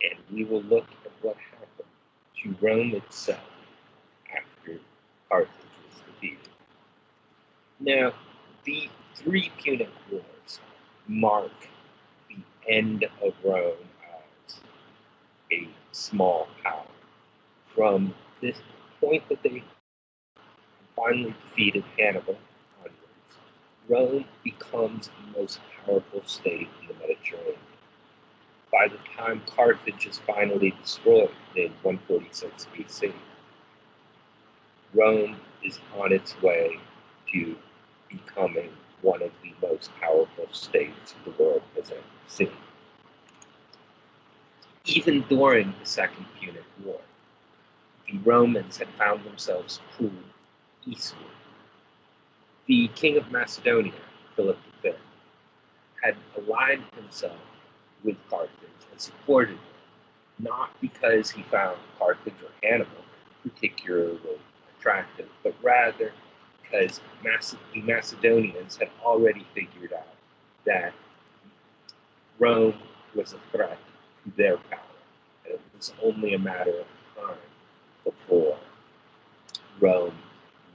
and we will look at what happened to Rome itself after Carthage was defeated. Now, the three Punic Wars mark the end of Rome as a small power. From this point that they finally defeated Hannibal onwards, Rome becomes the most powerful state in the Mediterranean. By the time Carthage is finally destroyed in 146 BC, Rome is on its way to becoming one of the most powerful states the world has ever seen. Even during the Second Punic War, the Romans had found themselves pulled eastward. The king of Macedonia, Philip V, had aligned himself with Carthage and supported it, not because he found Carthage or Hannibal particularly attractive, but rather because the Macedonians had already figured out that Rome was a threat to their power, and it was only a matter of time before Rome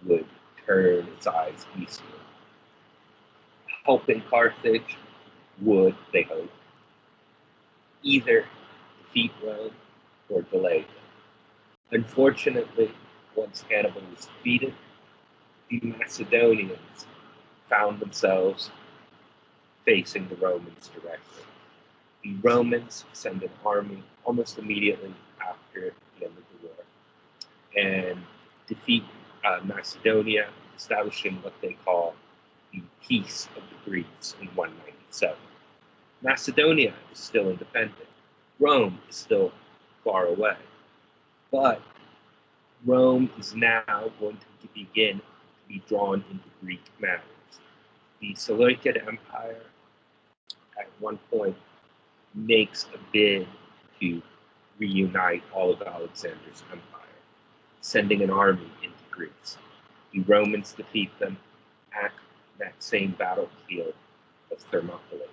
would turn its eyes eastward. Helping Carthage would, they hoped, either defeat Rome or delay them. Unfortunately, once Hannibal was defeated, the Macedonians found themselves facing the Romans directly. The Romans send an army almost immediately after the end of the war and defeat Macedonia, establishing what they call the Peace of the Greeks in 197. Macedonia is still independent. Rome is still far away. But Rome is now going to begin to be drawn into Greek matters. The Seleucid Empire at one point makes a bid to reunite all of Alexander's empire, sending an army into Greece. The Romans defeat them at that same battlefield of Thermopylae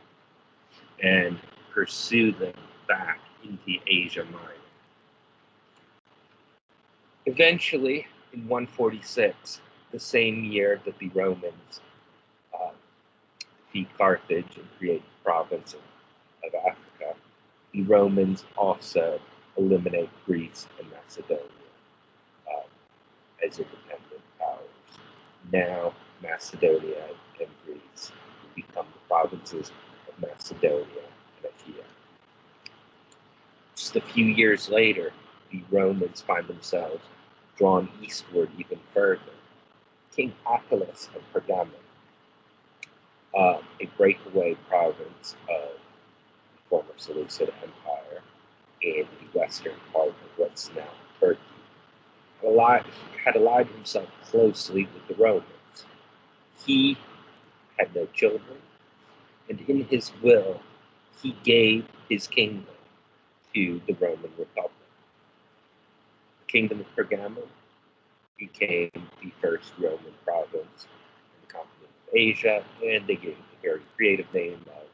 and pursue them back into Asia Minor. Eventually, in 146, the same year that the Romans defeat Carthage and create the province of Africa, the Romans also eliminate Greece and Macedonia as independent powers. Now, Macedonia and Greece become the provinces of Macedonia and Achaia. Just a few years later, the Romans find themselves drawn eastward even further. King Attalus of Pergamon, a breakaway province of the former Seleucid Empire in the western part of what's now Turkey, had allied himself closely with the Romans. He had no children, and in his will, he gave his kingdom to the Roman Republic. The kingdom of Pergamon became the first Roman province in the continent of Asia, and they gave the very creative name of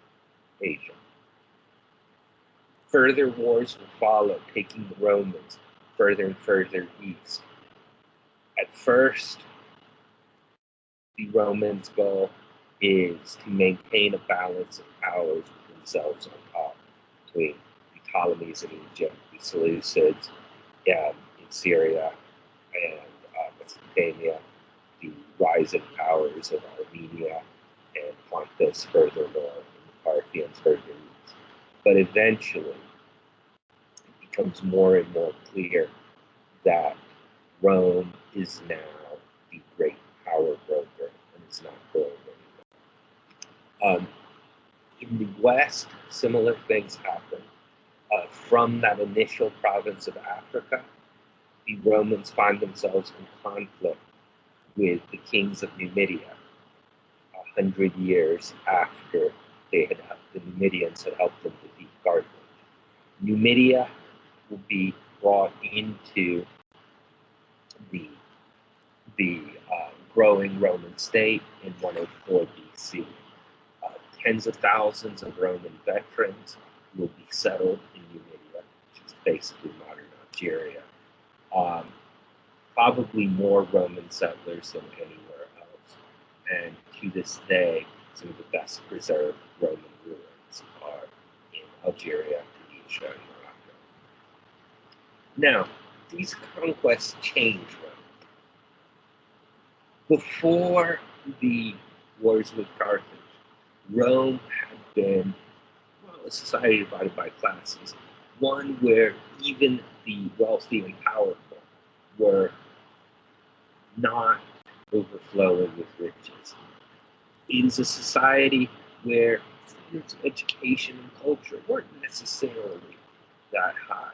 Asia. Further wars would follow, taking the Romans further and further east. At first, the Romans' goal is to maintain a balance of powers with themselves on top, between the Ptolemies in Egypt, the Seleucids in Syria and Mesopotamia, the rising powers of Armenia and Pontus further north, and the Parthians further east. But eventually, it becomes more and more clear that Rome is now the great power broker and is not going anywhere. In the West, similar things happen. From that initial province of Africa, the Romans find themselves in conflict with the kings of Numidia 100 years after the Numidians had helped them defeat Carthage. Numidia will be brought into the growing Roman state in 104 BC. Tens of thousands of Roman veterans will be settled in Numidia, basically modern Algeria. Um, Probably more Roman settlers than anywhere else. And to this day, some of the best preserved Roman ruins are in Algeria, Tunisia, and Morocco. Now, these conquests change Rome. Before the wars with Carthage, Rome had been, well, a society divided by classes, one where even the wealthy and powerful were not overflowing with riches. It is a society where standards of education and culture weren't necessarily that high,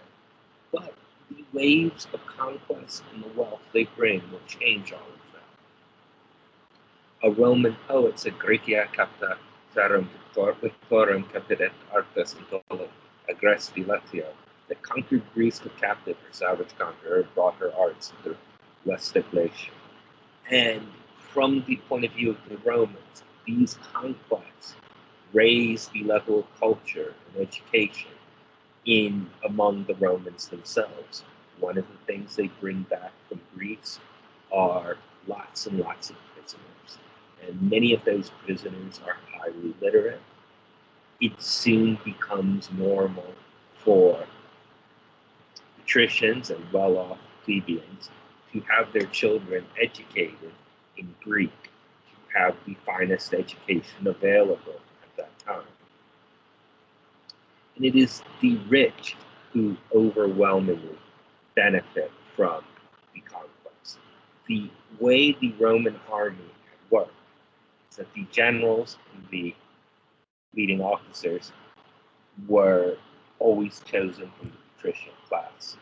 but the waves of conquest and the wealth they bring will change all of that. A Roman poet said, Graecia capta terram victorum capidet artes intolet agresti lectio. The conquered Greece took captive her savage conqueror, brought her arts through West Glacier. And from the point of view of the Romans, these conquests raised the level of culture and education in among the Romans themselves. One of the things they bring back from Greece are lots and lots of prisoners. And many of those prisoners are highly literate. It soon becomes normal for patricians and well-off plebeians to have their children educated in Greek, to have the finest education available at that time. And it is the rich who overwhelmingly benefit from the conquest. The way the Roman army worked is that the generals and the leading officers were always chosen from the patrician class.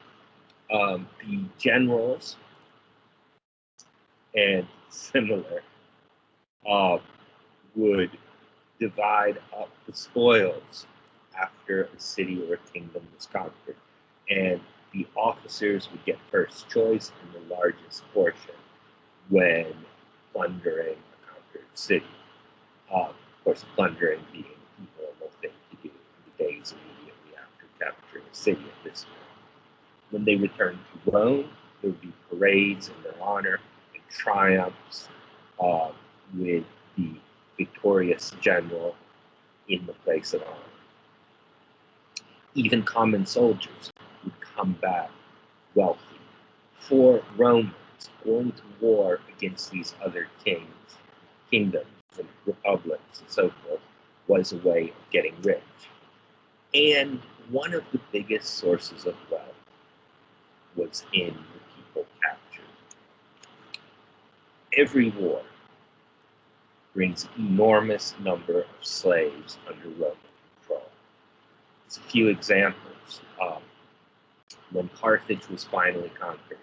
The generals and similar would divide up the spoils after a city or a kingdom was conquered. And the officers would get first choice and the largest portion when plundering a conquered city. Of course, plundering being the normal thing to do in the days immediately after capturing a city at this point. When they returned to Rome, there would be parades in their honor and triumphs with the victorious general in the place of honor. Even common soldiers would come back wealthy. For Romans, going to war against these other kingdoms and republics and so forth, was a way of getting rich. And one of the biggest sources of wealth was in the people captured. Every war brings enormous number of slaves under Roman control. There's a few examples. When Carthage was finally conquered,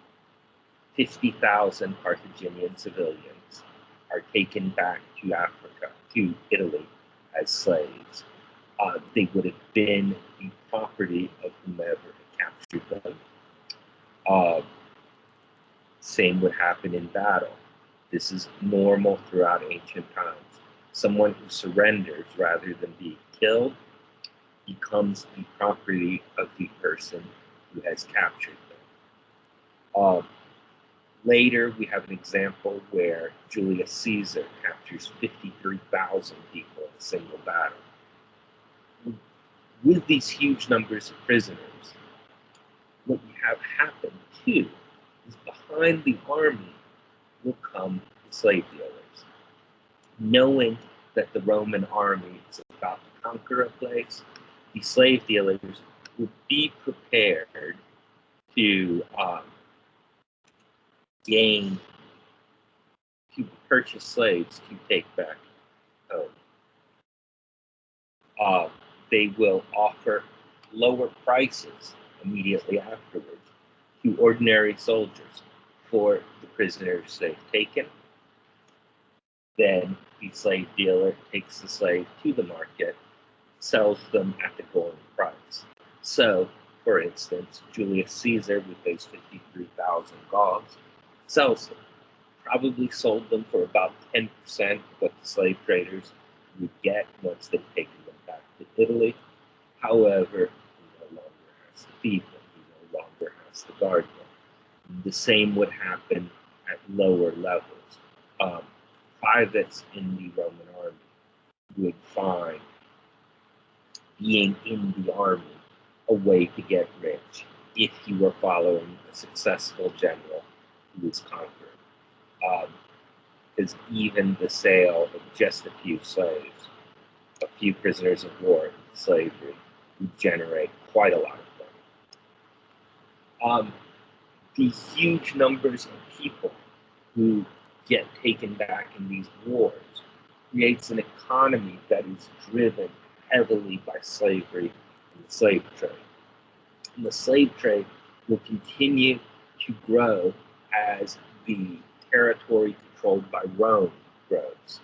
50,000 Carthaginian civilians are taken back to Africa, to Italy, as slaves. They would have been the property of whomever had captured them. Same would happen in battle. This is normal throughout ancient times. Someone who surrenders rather than being killed becomes the property of the person who has captured them. Later, we have an example where Julius Caesar captures 53,000 people in a single battle. With these huge numbers of prisoners, what we have happen too is behind the army will come the slave dealers. Knowing that the Roman army is about to conquer a place, the slave dealers would be prepared to purchase slaves to take back home. They will offer lower prices immediately afterwards to ordinary soldiers for the prisoners they've taken. Then the slave dealer takes the slave to the market, sells them at the going price. So, for instance, Julius Caesar, with those 53,000 Gauls, sells them. Probably sold them for about 10% of what the slave traders would get once they've taken them back to Italy. However, he no longer has to feed them. He protects the guardian. The same would happen at lower levels. Um, Privates in the Roman army would find being in the army a way to get rich if you were following a successful general who was conquering. Because even the sale of just a few slaves, a few prisoners of war, slavery, would generate quite a lot of money. The huge numbers of people who get taken back in these wars creates an economy that is driven heavily by slavery and the slave trade. And the slave trade will continue to grow as the territory controlled by Rome grows.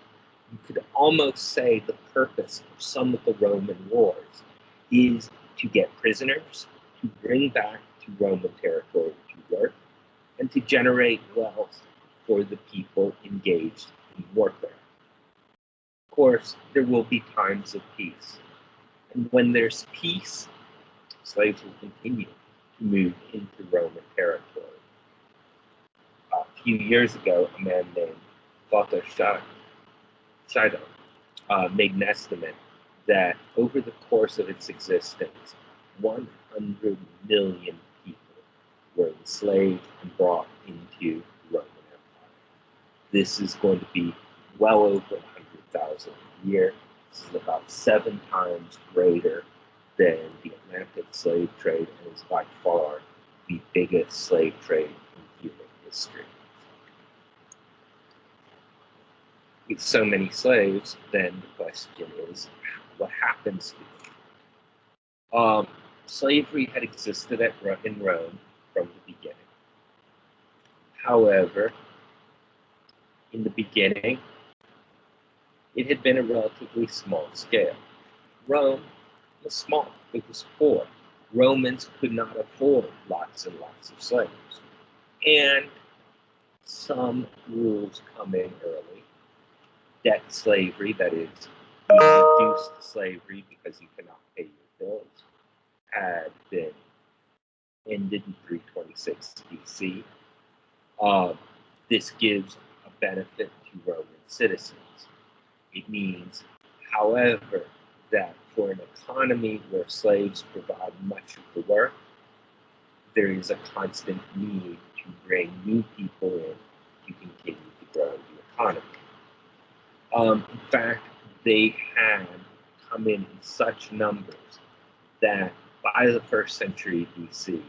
You could almost say the purpose of some of the Roman wars is to get prisoners, to bring back to Roman territory to work, and to generate wealth for the people engaged in warfare. Of course, there will be times of peace. And when there's peace, slaves will continue to move into Roman territory. A few years ago, a man named Walter Scheidel made an estimate that over the course of its existence, 100 million people were enslaved and brought into the Roman Empire. This is going to be well over 100,000 a year. This is about 7 times greater than the Atlantic slave trade and is by far the biggest slave trade in human history. With so many slaves, then the question is, what happens to them? Slavery had existed in Rome from the beginning. However, in the beginning, it had been a relatively small scale. Rome was small, it was poor. Romans could not afford lots and lots of slaves. And some rules come in early. Debt slavery, that is, reduced slavery because you cannot pay your bills, had been ended in 326 BC. This gives a benefit to Roman citizens. It means, however, that for an economy where slaves provide much of the work, there is a constant need to bring new people in to continue to grow the economy. In fact, they had come in such numbers that by the 1st century BC,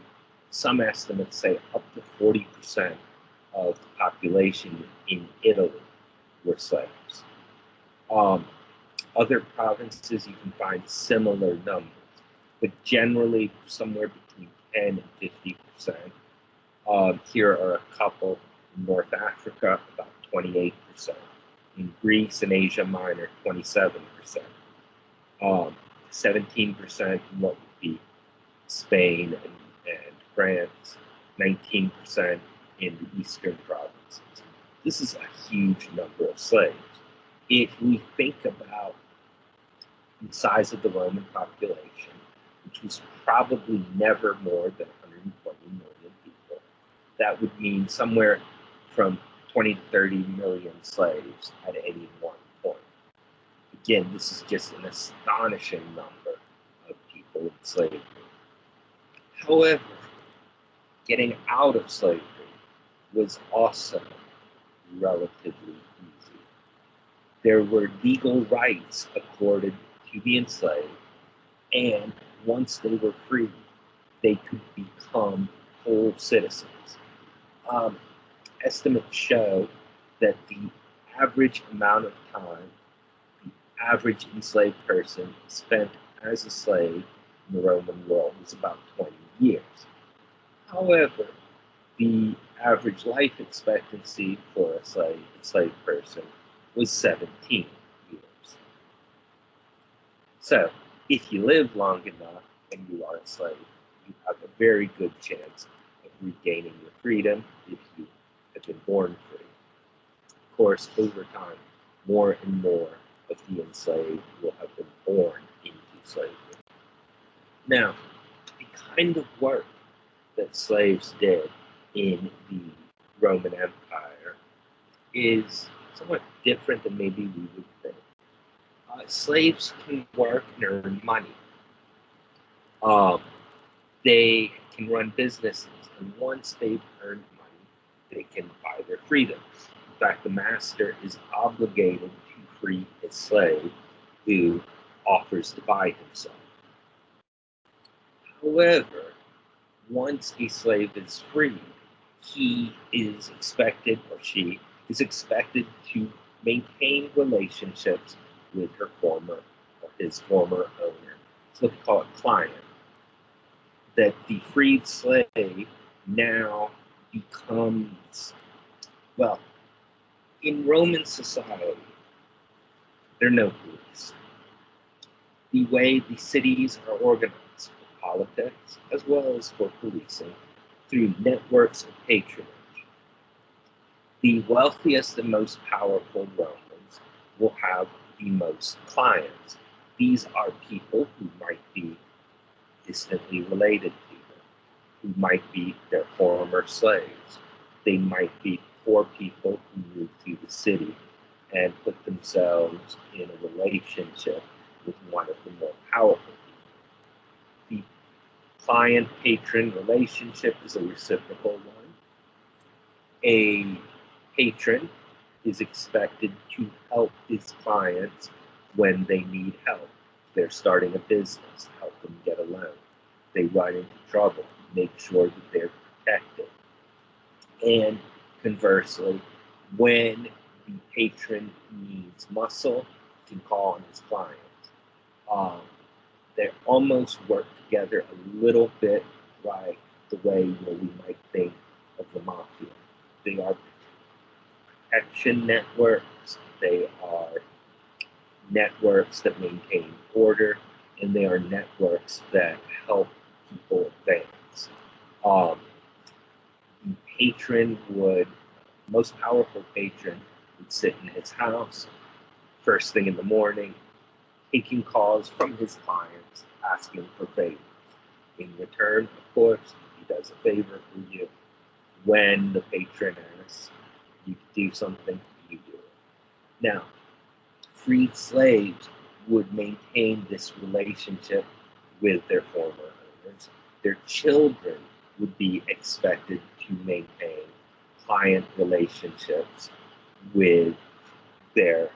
some estimates say up to 40% of the population in Italy were slaves. Other provinces, you can find similar numbers, but generally somewhere between 10 and 50%. Here are a couple in North Africa, about 28%. In Greece and Asia Minor, 27%. 17% in what would be Spain and France, 19% in the eastern provinces. This is a huge number of slaves. If we think about the size of the Roman population, which was probably never more than 120 million people, that would mean somewhere from 20 to 30 million slaves at any one point. Again, this is just an astonishing number of people in slavery. However, getting out of slavery was also relatively easy. There were legal rights accorded to the enslaved, and once they were free, they could become full citizens. Estimates show that the average amount of time the average enslaved person spent as a slave in the Roman world was about 20 years. However, the average life expectancy for a enslaved person was 17 years. So, if you live long enough and you are a slave, you have a very good chance of regaining your freedom if you have been born free. Of course, over time, more and more of the enslaved will have been born into slavery. Now, it kind of worked that slaves did in the Roman Empire is somewhat different than maybe we would think. Slaves can work and earn money. Um, they can run businesses, and once they've earned money, they can buy their freedom. In fact, the master is obligated to free his slave who offers to buy himself. However, once a slave is freed, he is expected, or she is expected, to maintain relationships with her former or his former owner. It's what they call it client. That the freed slave now becomes, well, in Roman society, there are no police. The way the cities are organized for politics as well as for policing through networks of patronage. The wealthiest and most powerful Romans will have the most clients. These are people who might be distantly related to them, who might be their former slaves. They might be poor people who moved to the city and put themselves in a relationship with one of the more powerful people. The client-patron relationship is a reciprocal one. A patron is expected to help his clients when they need help. They're starting a business, help them get a loan. They run into trouble, make sure that they're protected. And conversely, when the patron needs muscle, he can call on his client. They almost work together a little bit like the way we might think of the mafia. They are protection networks, they are networks that maintain order, and they are networks that help people advance. The patron would, most powerful patron would sit in his house first thing in the morning, taking calls from his clients, asking for favors. In return, of course, he does a favor for you. When the patron asks you to do something, you do it. Now, freed slaves would maintain this relationship with their former owners. Their children would be expected to maintain client relationships with their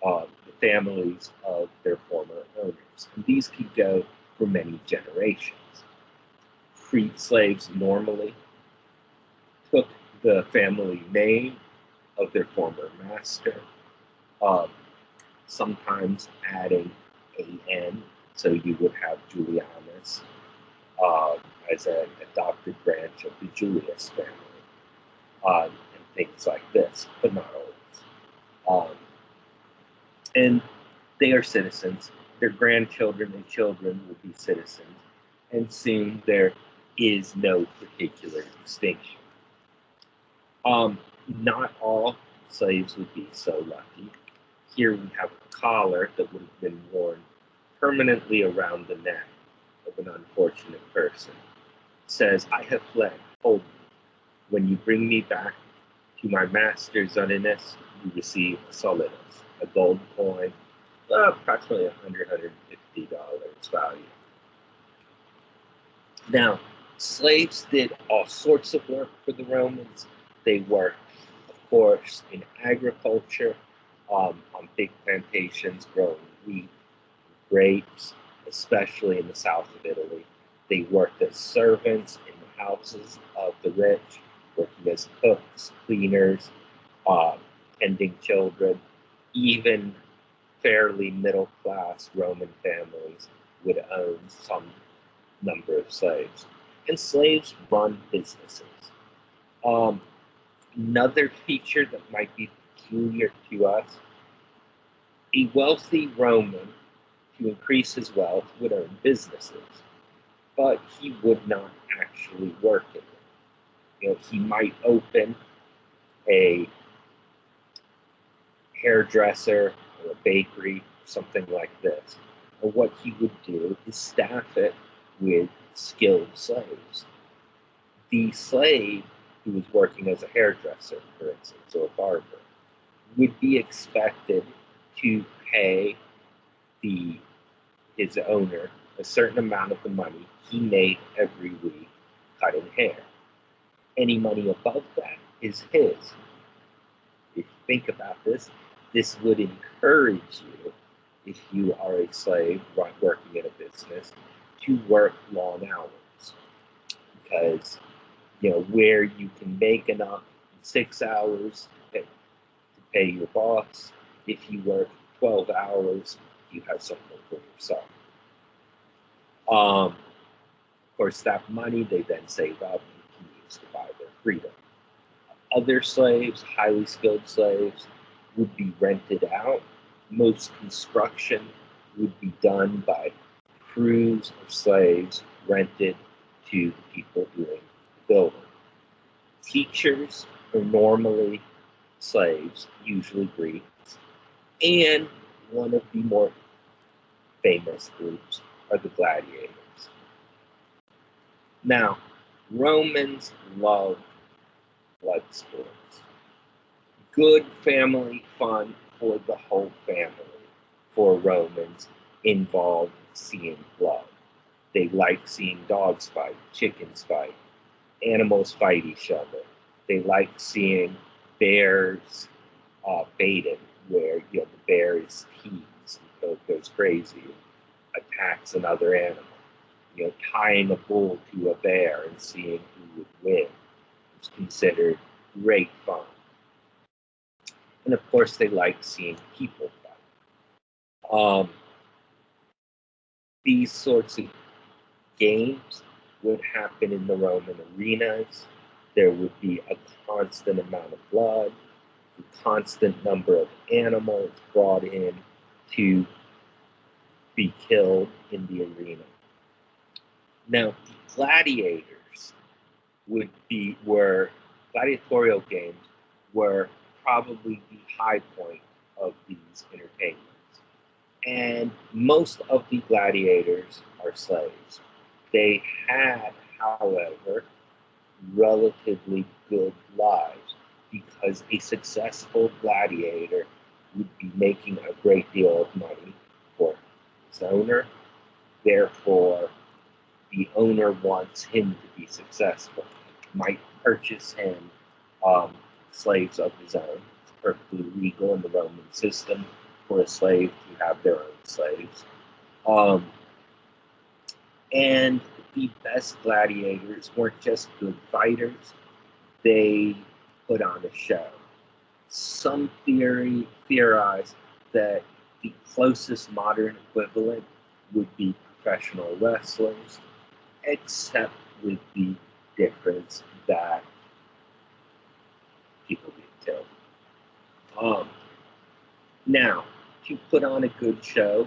the families of their former owners. And these could go for many generations. Freed slaves normally took the family name of their former master, sometimes adding AN, so you would have Julianus as an adopted branch of the Julius family, and things like this, but not always. And they are citizens. Their grandchildren and children will be citizens, and soon there is no particular distinction. Not all slaves would be so lucky. Here we have a collar that would have been worn permanently around the neck of an unfortunate person. It says, "I have fled, hold me. When you bring me back to my master Zoninus, you receive a solidus, a gold coin, approximately $150 value." Now, slaves did all sorts of work for the Romans. They worked, of course, in agriculture, on big plantations growing wheat, grapes, especially in the south of Italy. They worked as servants in the houses of the rich, working as cooks, cleaners, tending children. Even fairly middle-class Roman families would own some number of slaves. And slaves run businesses. Another feature that might be peculiar to us, a wealthy Roman, to increase his wealth, would own businesses, but he would not actually work in them. He might open a hairdresser or a bakery, something like this. And what he would do is staff it with skilled slaves. The slave who was working as a hairdresser, for instance, or a barber, would be expected to pay his owner a certain amount of the money he made every week cutting hair. Any money above that is his. If you think about this, this would encourage you, if you are a slave working in a business, to work long hours. Because, where you can make enough in 6 hours to pay your boss, if you work 12 hours, you have something for yourself. Of course, that money they then save up and can use to buy their freedom. Other slaves, highly skilled slaves, would be rented out. Most construction would be done by crews of slaves rented to people doing building. Teachers are normally slaves, usually Greeks, and one of the more famous groups are the gladiators. Now, Romans loved blood sports. Good family fun for the whole family for Romans involved seeing blood. They liked seeing dogs fight, chickens fight, animals fight each other. They liked seeing bears baited, where the bear is teased and goes crazy, attacks another animal. Tying a bull to a bear and seeing who would win was considered great fun. And of course, they liked seeing people fight. These sorts of games would happen in the Roman arenas. There would be a constant amount of blood, a constant number of animals brought in to be killed in the arena. Now, gladiators gladiatorial games were probably the high point of these entertainments. And most of the gladiators are slaves. They had, however, relatively good lives, because a successful gladiator would be making a great deal of money for his owner. Therefore, the owner wants him to be successful, might purchase him slaves of his own. It's perfectly legal in the Roman system for a slave to have their own slaves. And the best gladiators weren't just good fighters, they put on a show. Some theorize that the closest modern equivalent would be professional wrestlers, except with the difference that people get killed. Now, to put on a good show,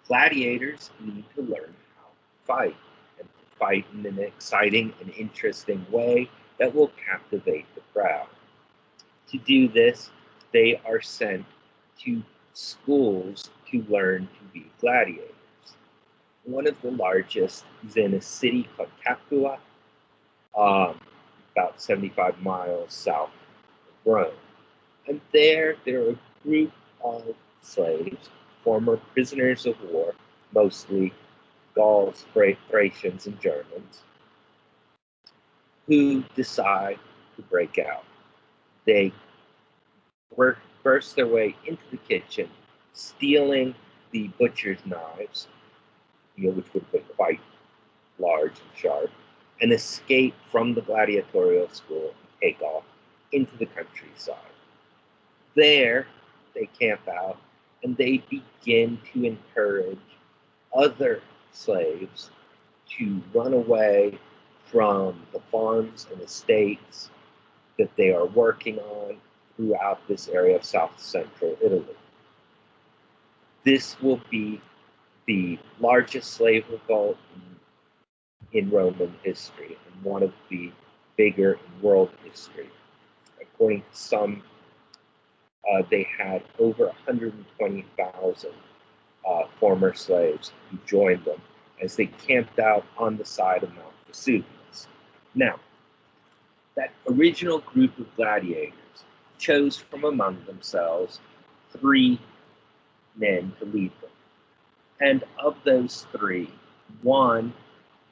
gladiators need to learn how to fight, and to fight in an exciting and interesting way that will captivate the crowd. To do this, they are sent to schools to learn to be gladiators. One of the largest is in a city called Capua, about 75 miles south of Rome. And there are a group of slaves, former prisoners of war, mostly Gauls, Thracians, and Germans, who decide to break out. They burst their way into the kitchen, stealing the butcher's knives, which would have been quite large and sharp, and escape from the gladiatorial school and take off into the countryside. There, they camp out, and they begin to encourage other slaves to run away from the farms and estates that they are working on throughout this area of South Central Italy. This will be the largest slave revolt in Roman history, and one of the bigger in world history. According to some, they had over 120,000 former slaves who joined them as they camped out on the side of Mount Vesuvius. Now, that original group of gladiators chose from among themselves 3 men to lead them. And of those 3, one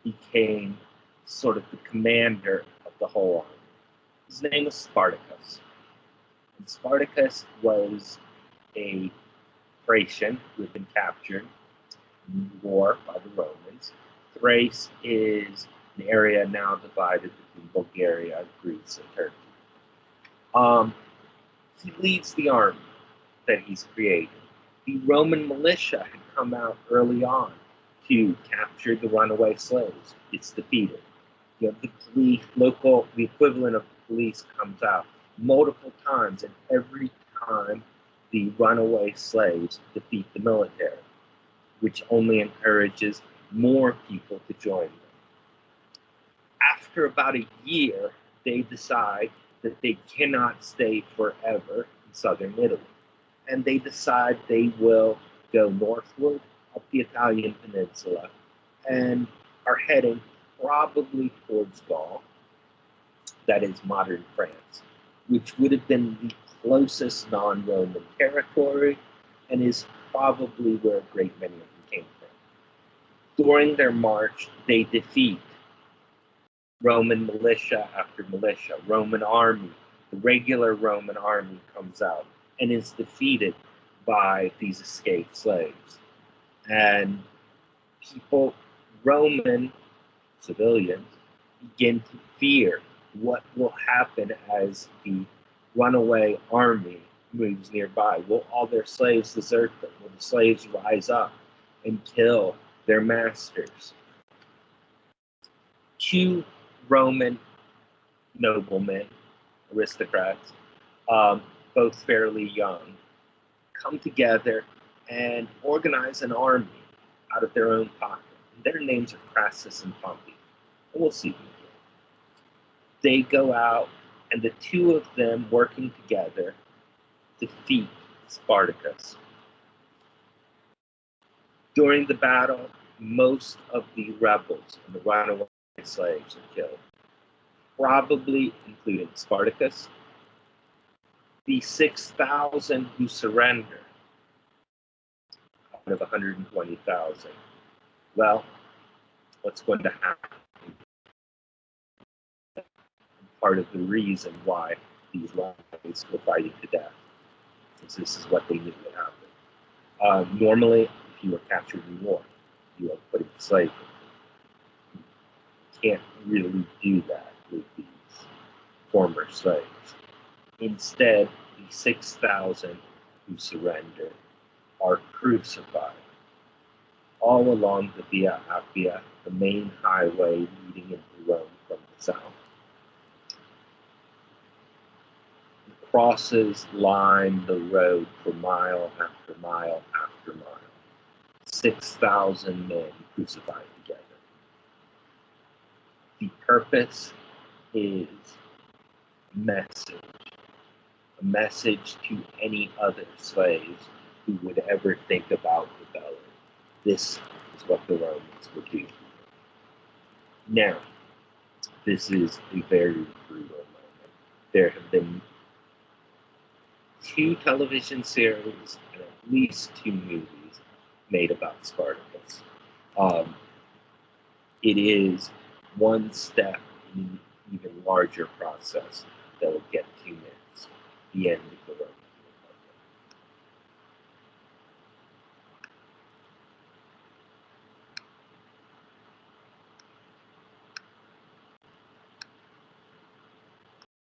became sort of the commander of the whole army. His name was Spartacus. And Spartacus was a Thracian who had been captured in the war by the Romans. Thrace is an area now divided between Bulgaria, Greece, and Turkey. He leads the army that he's created. The Roman militia had come out early on to capture the runaway slaves. It's defeated. You have the police, the equivalent of the police comes out multiple times, and every time the runaway slaves defeat the military, which only encourages more people to join them. After about a year, they decide that they cannot stay forever in southern Italy. And they decide they will go northward up the Italian peninsula and are heading probably towards Gaul, that is modern France, which would have been the closest non-Roman territory and is probably where a great many of them came from. During their march, they defeat Roman militia after militia, Roman army. The regular Roman army comes out and is defeated by these escaped slaves. And people, Roman civilians, begin to fear what will happen as the runaway army moves nearby. Will all their slaves desert them? Will the slaves rise up and kill their masters? 2 Roman noblemen, aristocrats, both fairly young, come together and organize an army out of their own pocket. Their names are Crassus and Pompey. And we'll see them again. They go out, and the 2 of them working together defeat Spartacus. During the battle, most of the rebels and the runaway slaves are killed, probably including Spartacus. The 6,000 who surrender out of 120,000. Well, what's going to happen? Part of the reason why these runaways were fighting to death, because this is what they knew would happen. Normally, if you were captured in war, you were put into slavery. You can't really do that with these former slaves. Instead, the 6,000 who surrendered are crucified all along the Via Appia, the main highway leading into Rome from the south. The crosses line the road for mile after mile after mile. 6,000 men crucified together. The purpose is a message to any other slaves who would ever think about rebelling. This is what the Romans would do. Now, this is a very brutal moment. There have been 2 television series and at least 2 movies made about Spartacus. It is one step in an even larger process that will get 2 minutes, the end of the